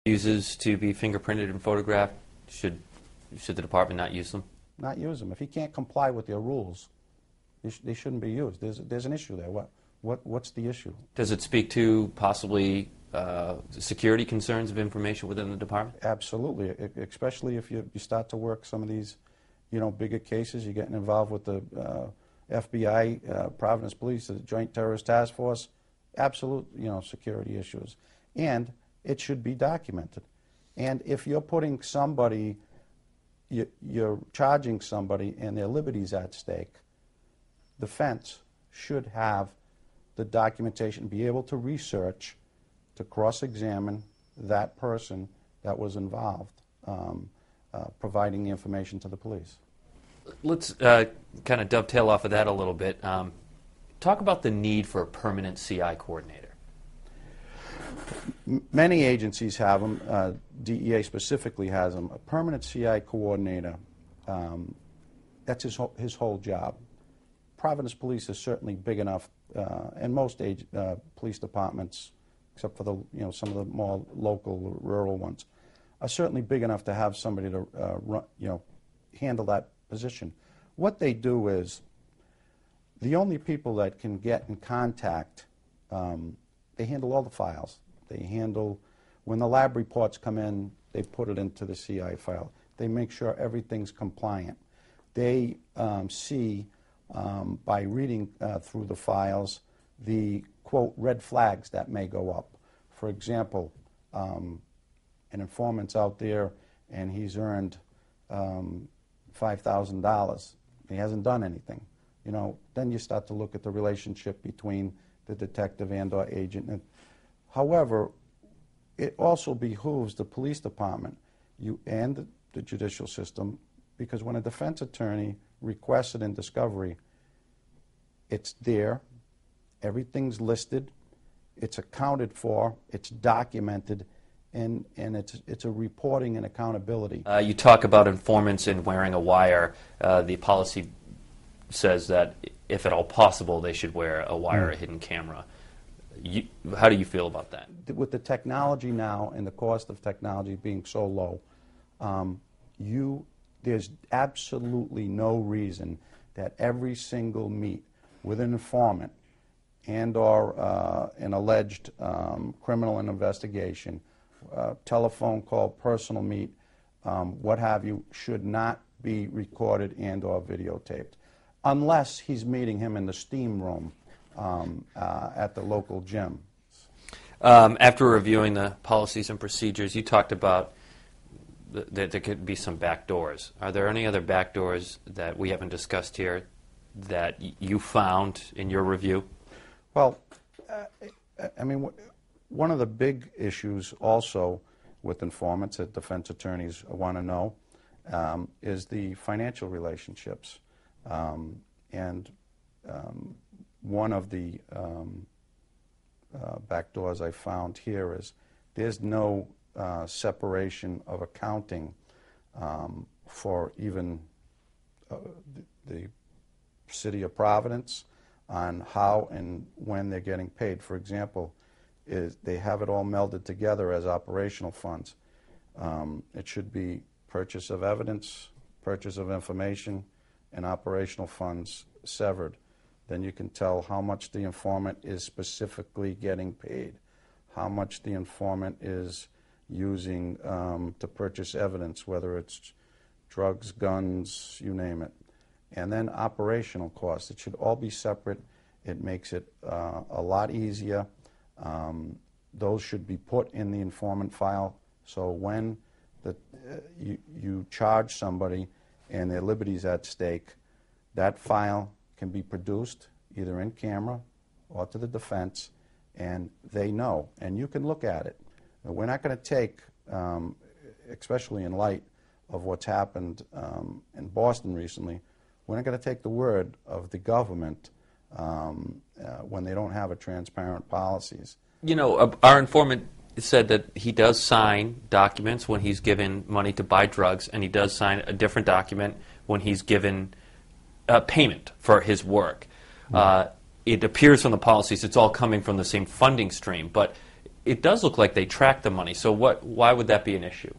uses to be fingerprinted and photographed, should the department not use them? Not use them. If he can't comply with their rules, they shouldn't be used. There's an issue there. What's the issue? Does it speak to possibly security concerns of information within the department? Absolutely, especially if you start to work some of these, bigger cases. You're getting involved with the FBI, Providence Police, the Joint Terrorist Task Force. Absolute, security issues, and it should be documented. And if you're putting somebody, you're charging somebody, and their liberty's at stake, the defense should have the documentation, be able to research, to cross-examine that person that was involved, providing the information to the police. Let's kind of dovetail off of that a little bit. Talk about the need for a permanent CI coordinator. Many agencies have them. DEA specifically has them. A permanent CI coordinator, that's his whole job. Providence Police is certainly big enough, and most police departments, except for some of the more local, rural ones, are certainly big enough to have somebody to handle that position. What they do is, the only people that can get in contact, they handle all the files. They handle, when the lab reports come in, they put it into the CI file. They make sure everything's compliant. They see, by reading through the files, the, quote, red flags that may go up. For example, an informant's out there and he's earned $5,000. He hasn't done anything. Then you start to look at the relationship between the detective and/or agent. However, it also behooves the police department and the judicial system, because when a defense attorney requests it in discovery, it's there, everything's listed, it's accounted for, it's documented, and it's a reporting and accountability. You talk about informants and wearing a wire. The policy says that if at all possible, they should wear a wire, a hidden camera. How do you feel about that? With the technology now and the cost of technology being so low, there's absolutely no reason that every single meet with an informant and/or an alleged criminal investigation, telephone call, personal meet, what have you, should not be recorded and/or videotaped, unless he's meeting him in the steam room at the local gym. After reviewing the policies and procedures, you talked about that there could be some backdoors. Are there any other backdoors that we haven't discussed here that you found in your review? Well, one of the big issues also with informants that defense attorneys want to know is the financial relationships. One of the backdoors I found here is there's no separation of accounting for even the city of Providence on how and when they're getting paid. For example, they have it all melded together as operational funds. It should be purchase of evidence, purchase of information, and operational funds severed. Then you can tell how much the informant is specifically getting paid, how much the informant is using to purchase evidence, whether it's drugs, guns, you name it. And then operational costs. It should all be separate. It makes it a lot easier. Those should be put in the informant file, so when you charge somebody and their liberty's at stake, that file can be produced either in camera or to the defense, and they know, and you can look at it. We're not going to take, especially in light of what's happened in Boston recently, we're not going to take the word of the government when they don't have a transparent policies. Our informant said that he does sign documents when he's given money to buy drugs, and he does sign a different document when he's given payment for his work. It appears from the policies it's all coming from the same funding stream, but it does look like they track the money. So why would that be an issue?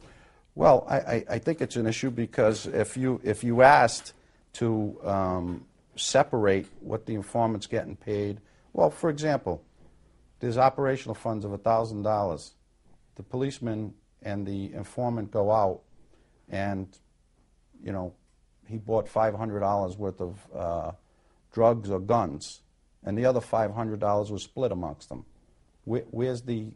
Well, I think it's an issue because if you asked to separate what the informant's getting paid, well, for example, there's operational funds of $1,000. The policeman and the informant go out, and he bought $500 worth of drugs or guns, and the other $500 was split amongst them. Where's the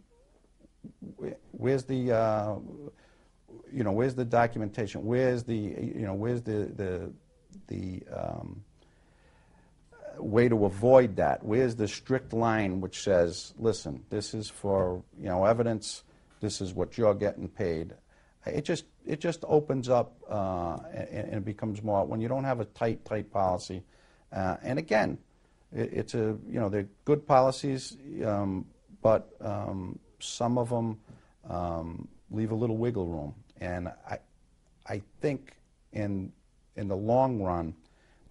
documentation? Where's the way to avoid that? Where's the strict line which says, listen, this is for evidence, this is what you're getting paid? It just opens up and it becomes more when you don't have a tight policy. And again, they're good policies, but some of them leave a little wiggle room. And I think in the long run,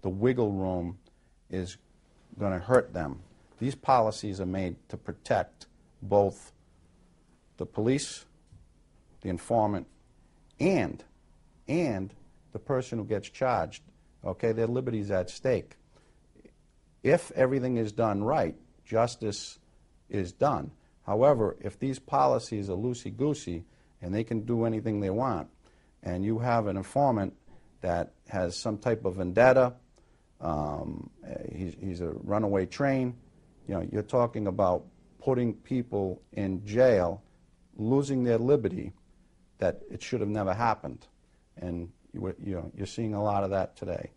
the wiggle room is going to hurt them. These policies are made to protect both the police, the informant, and the person who gets charged. Okay, their liberty's at stake. If everything is done right, justice is done. However, if these policies are loosey-goosey and they can do anything they want, and you have an informant that has some type of vendetta, he's a runaway train, you're talking about putting people in jail, losing their liberty, that it should have never happened. And you're seeing a lot of that today.